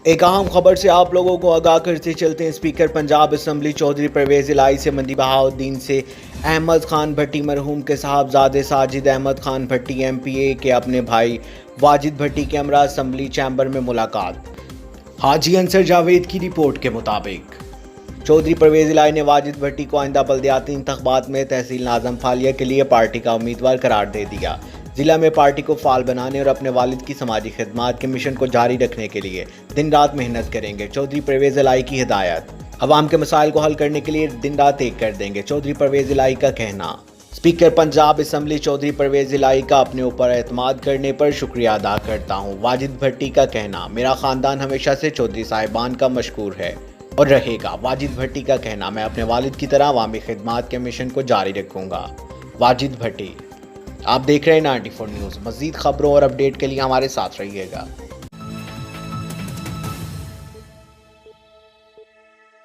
एक अहम खबर से आप लोगों को आगाह करते चलते हैं। स्पीकर पंजाब असम्बली चौधरी परवेज़ इलाही से मंदी बहाउद्दीन से अहमद खान भट्टी मरहूम के साहबजादे साजिद अहमद खान भट्टी MPA के अपने भाई वाजिद भट्टी के हमरा असम्बली चैम्बर में मुलाकात। हाजी अंसर जावेद की रिपोर्ट के मुताबिक चौधरी परवेज़ इलाही ने वाजिद भट्टी को आइंदा बल्दियाती इंतखाबात में तहसील नाज़म फालिया के लिए पार्टी का उम्मीदवार करार दे दिया। जिला में पार्टी को फाल बनाने और अपने वालिद की समाजी खिदमात के मिशन को जारी रखने के लिए दिन रात मेहनत करेंगे। चौधरी परवेज़ इलाही की हिदायत, अवाम के मसाइल को हल करने के लिए दिन रात एक कर देंगे। चौधरी परवेज़ इलाही का कहना। स्पीकर पंजाब असम्बली चौधरी परवेज़ इलाही का अपने ऊपर एतमाद करने पर शुक्रिया अदा करता हूँ। वाजिद भट्टी का कहना, मेरा ख़ानदान हमेशा से चौधरी साहिबान का मशहूर है और रहेगा। वाजिद भट्टी का कहना, मैं अपने वालिद की तरह अवामी खिदमात के मिशन को जारी रखूँगा। वाजिद भट्टी। आप देख रहे हैं 94 न्यूज़। मज़ीद खबरों और अपडेट के लिए हमारे साथ रहिएगा।